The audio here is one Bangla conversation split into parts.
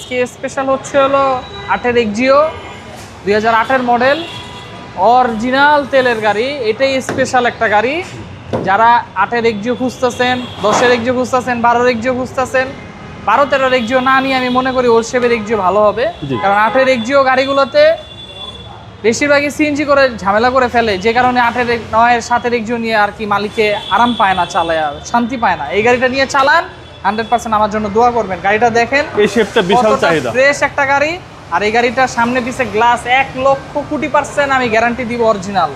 আজকে স্পেশাল হচ্ছে হলো 8-এর এক্সিও 2008-এর মডেল অরিজিনাল তেলের গাড়ি। এটাই স্পেশাল একটা গাড়ি। যারা 8-এর এক্সিও খুঁজতেছেন, 10-এর এক্সিও খুঁজতেছেন, 12-এর এক্সিও খুঁজতেছেন, 12-13-এর এক্সিও না নিয়ে আমি মনে করি ওর শেপের এক্সিও ভালো হবে। কারণ 8-এর এক্সিও গাড়িগুলোতে বেশিরভাগই সিএনজি করে ঝামেলা করে ফেলে, যে কারণে 8-এর 9-এর 7-এর এক্সিও নিয়ে আর কি মালিকে আরাম পায় না, চালায় শান্তি পায় না। এই গাড়িটা নিয়ে চালান, 100% আমার জন্য দোয়া করবেন। গাড়িটা দেখেন, এই শেপটা বিশাল চাহিদা, ফ্রেশ একটা গাড়ি। আর এই গাড়িটার সামনে পিছে গ্লাস 1,00,00,000% আমি গ্যারান্টি দিব অরিজিনাল।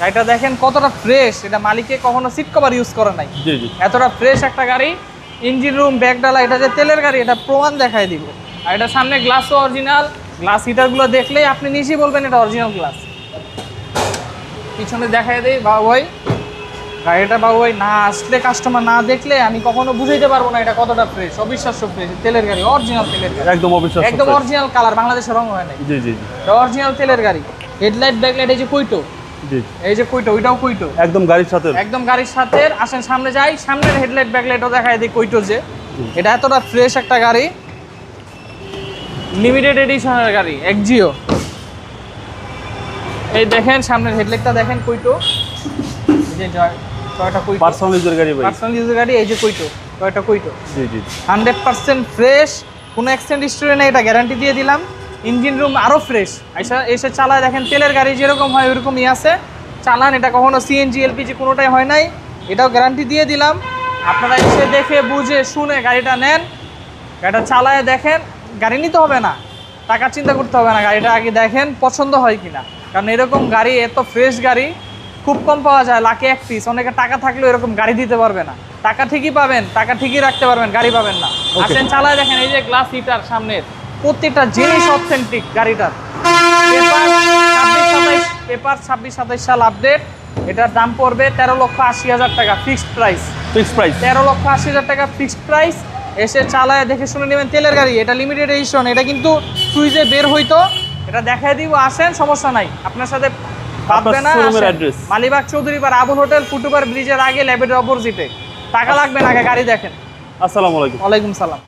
গাড়িটা দেখেন কতটা ফ্রেশ, এটা মালিকে কখনো সিট কভার ইউজ করে নাই। এতটা ফ্রেশ একটা গাড়ি, ইঞ্জিন রুম, ব্যাকডালা, এটা যে তেলের গাড়ি এটা প্রমাণ দেখায় দিব। আর এটা সামনে গ্লাসও অরিজিনাল, গ্লাস হিটারগুলো দেখলেই আপনি নিজেই বলবেন এটা অরিজিনাল গ্লাস। পিছনে দেখায় দেই বাবু ভাই গাড়িটা। বাবু ভাই না আসলে, কাস্টমার না দেখলে আমি কখনো বুঝাইতে পারবো না এটা কতটা ফ্রেশ, অবিশ্বাস্য ফ্রেশ তেলের গাড়ি, অরিজিনাল তেলের গাড়ি, একদম অবিশ্বাস্য, একদম অরিজিনাল কালার, বাংলাদেশে রং হয় নাই। জি জি জি, অরিজিনাল তেলের গাড়ি। হেডলাইট ব্যাকলাইট এই যে কুইটো, জি এই যে কুইটো, ওইটাও কুইটো, একদম গাড়ির সাথে, একদম গাড়ির সাথে। আসেন সামনে যাই, সামনের হেডলাইট ব্যাকলাইটও দেখায় দিই কুইটো যে। এটা এতটা ফ্রেশ একটা গাড়ি, লিমিটেড এডিশনের গাড়ি এক্সিও। এই দেখেন সামনের হেডলাইটটা দেখেন কুইটো, এই যে টয়োটা কুইটো, পার্সোনাল ইউজের গাড়ি ভাই, পার্সোনাল ইউজের গাড়ি। এই যে কুইটো, টয়োটা কুইটো, জি জি 100% ফ্রেশ, কোনো অ্যাক্সিডেন্ট হিস্টরি নেই, এটা গ্যারান্টি দিয়ে দিলাম। ইঞ্জিন রুম আরও ফ্রেশ। এসে চালায় দেখেন, তেলের গাড়ি যেরকম হয় ওইরকমই আছে, চালান। এটা কখনো সিএনজি এলপিজি কোনোটাই হয় নাই, এটাও গ্যারান্টি দিয়ে দিলাম। আপনারা এসে দেখে বুঝে শুনে গাড়িটা নেন, গাড়িটা চালায় দেখেন। গাড়ি নিতে হবে না, টাকার চিন্তা করতে হবে না, গাড়িটা আগে দেখেন পছন্দ হয় কিনা। কারণ এরকম গাড়ি, এত ফ্রেশ গাড়ি খুব কম পাওয়া যায়, লাখে এক পিস। অনেকে টাকা থাকলেও এরকম গাড়ি দিতে পারবে না। টাকা ঠিকই পাবেন, টাকা ঠিকই রাখতে পারবেন, গাড়ি পাবেন না। আসেন চালায় দেখেন, এই যে গ্লাস হিটার সামনের, প্রত্যেকটা জিনিস অথেন্টিক গাড়িটার। পেপার 26-27 সাল আপডেট। এটার দাম পড়বে 13,80,000 টাকা, ফিক্সড প্রাইস। 13,80,000 টাকা ফিক্সড প্রাইস। এসে চালায় দেখে শুনে নেবেন তেলের গাড়ি। এটা লিমিটেড এডিশন, এটা কিন্তু সুইজে বের হইতো, এটা দেখায় দিব। আসেন, সমস্যা নাই, আপনার সাথে পাবে না। মালিবাগ চৌধুরীপাড়া আবুল হোটেল, ফুটওভার ব্রিজের আগে, ল্যাবের অপোজিটে। টাকা লাগবে না, আগে গাড়ি দেখেন। আসসালামু আলাইকুম। ওয়ালাইকুম সালাম।